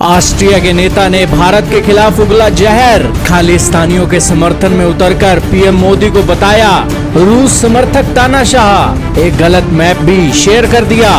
Austria के नेता ने भारत के खिलाफ उगला जहर, खालिस्तानियों के समर्थन में उतरकर पीएम मोदी को बताया रूस समर्थक तानाशाह, एक गलत मैप भी शेयर कर दिया।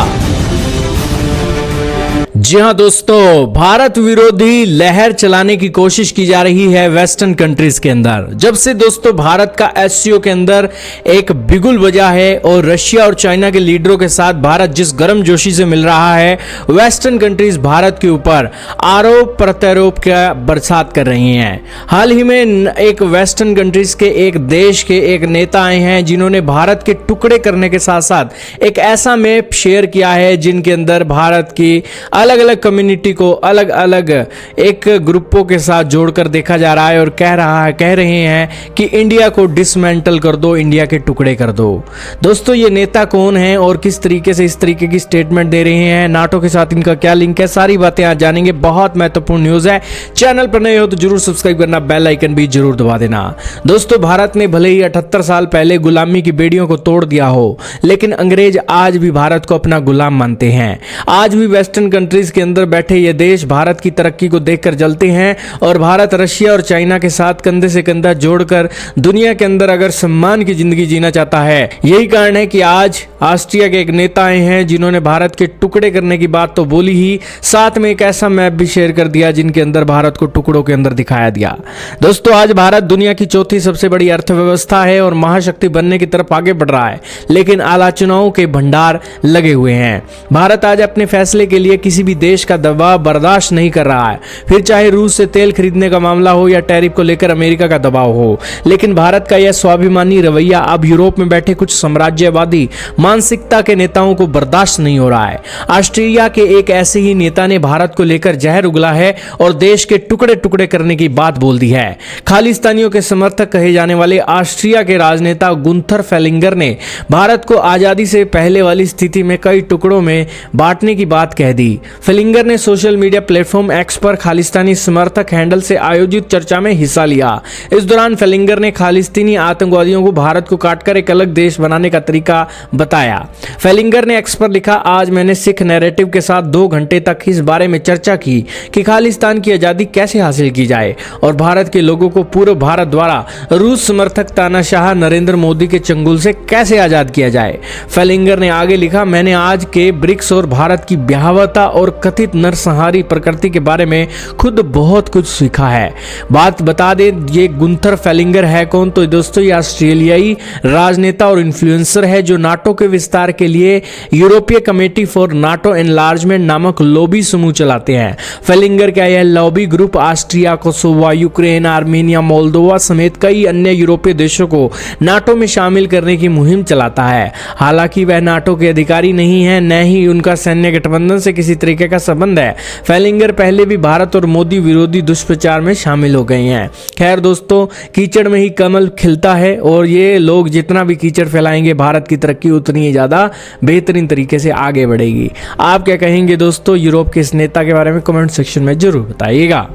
जी हां दोस्तों, भारत विरोधी लहर चलाने की कोशिश की जा रही है वेस्टर्न कंट्रीज के अंदर। जब से दोस्तों भारत का एससीओ के अंदर एक बिगुल बजा है और रशिया और चाइना के लीडरों के साथ भारत जिस गर्मजोशी से मिल रहा है, वेस्टर्न कंट्रीज भारत के ऊपर आरोप प्रत्यारोप का बरसात कर रही हैं। हाल ही में एक वेस्टर्न कंट्रीज के एक देश के एक नेता आए हैं जिन्होंने भारत के टुकड़े करने के साथ साथ एक ऐसा मैप शेयर किया है जिनके अंदर भारत की अलग अलग कम्युनिटी को अलग अलग एक ग्रुपों के साथ जोड़कर देखा जा रहा है और कह रहे हैं कि इंडिया को डिसमेंटल कर दो, इंडिया के टुकड़े कर दो। दोस्तों ये नेता कौन है और किस तरीके से इस तरीके की स्टेटमेंट दे रहे हैं, नाटो के साथ इनका क्या लिंक है, सारी बातें आज जानेंगे। बहुत महत्वपूर्ण न्यूज है। चैनल पर नए हो तो जरूर सब्सक्राइब करना, बेल आइकन भी जरूर दबा देना। दोस्तों भारत ने भले ही 78 साल पहले गुलामी की बेड़ियों को तोड़ दिया हो, लेकिन अंग्रेज आज भी भारत को अपना गुलाम मानते हैं। आज भी वेस्टर्न कंट्रीज के अंदर बैठे ये देश भारत की तरक्की को देखकर जलते हैं और भारत रशिया और चाइना के साथ कंधे से कंधा जोड़कर दुनिया के अंदर अगर सम्मान की जिंदगी जीना चाहता है। यही कारण है कि आज ऑस्ट्रिया के एक नेता आए हैं जिन्होंने भारत के टुकड़े करने की बात तो बोली ही, साथ में एक ऐसा मैप भी शेयर कर दिया जिनके अंदर भारत को टुकड़ों के अंदर दिखाया दिया। दोस्तों आज भारत दुनिया की चौथी सबसे बड़ी अर्थव्यवस्था है और महाशक्ति बनने की तरफ आगे बढ़ रहा है, लेकिन आलोचनाओं के भंडार लगे हुए हैं। भारत आज अपने फैसले के लिए किसी भी देश का दबाव बर्दाश्त नहीं कर रहा है, फिर चाहे रूस से तेल खरीदने का मामला हो या टैरिफ को लेकर अमेरिका का दबाव हो। लेकिन भारत का यह स्वाभिमानी रवैया अब यूरोप में बैठे कुछ साम्राज्यवादी मानसिकता के नेताओं को बर्दाश्त नहीं हो रहा है। ऑस्ट्रिया के एक ऐसे ही नेता ने भारत को लेकर जहर उगला है और देश के टुकड़े टुकड़े करने की बात बोल दी है। खालिस्तानियों के समर्थक कहे जाने वाले ऑस्ट्रिया के राजनेता गुंथर फेलिंगर ने भारत को आजादी से पहले वाली स्थिति में कई टुकड़ों में बांटने की बात कह दी। फेलिंगर ने सोशल मीडिया प्लेटफॉर्म एक्स पर खालिस्तानी समर्थक हैंडल से आयोजित चर्चा में हिस्सा लिया। इस दौरान फेलिंगर ने खालिस्तानी आतंकवादियों को भारत को काटकर एक अलग देश बनाने का तरीका बताया। फेलिंगर ने एक्स पर लिखा, आज मैंने सिख नैरेटिव के साथ 2 घंटे तक इस बारे में चर्चा की कि खालिस्तान की आजादी कैसे हासिल की जाए और भारत के लोगों को पूर्व भारत द्वारा रूस समर्थक तानाशाह नरेंद्र मोदी के चंगुल से कैसे आजाद किया जाए। फेलिंगर ने आगे लिखा, मैंने आज के ब्रिक्स और भारत की भयावहता और कथित नरसंहारी प्रकृति के बारे में खुद बहुत कुछ सीखा है। बात बता दें ये गुंथर फेलिंगर है कौन, तो दोस्तों ये ऑस्ट्रेलियाई राजनेता और इन्फ्लुएंसर है जो नाटो के विस्तार के लिए यूरोपीय कमेटी फॉर नाटो एनलार्जमेंट नामक लॉबी समूह चलाते हैं। फेलिंगर का यह lobby group Austria, Kosovo, Ukraine, Armenia, Moldova समेत कई अन्य यूरोपीय देशों को नाटो में शामिल करने की मुहिम चलाता है। हालांकि वह नाटो के अधिकारी नहीं है, न ही उनका सैन्य गठबंधन से किसी तरीके का संबंध है। फेलिंगर पहले भी भारत और मोदी विरोधी दुष्प्रचार में शामिल हो गए हैं। खैर दोस्तों, कीचड़ में ही कमल खिलता है और ये लोग जितना भी कीचड़ फैलाएंगे भारत की तरक्की उतनी ही ज्यादा बेहतरीन तरीके से आगे बढ़ेगी। आप क्या कहेंगे दोस्तों यूरोप के इस नेता के बारे में? कमेंट सेक्शन में जरूर बताइएगा।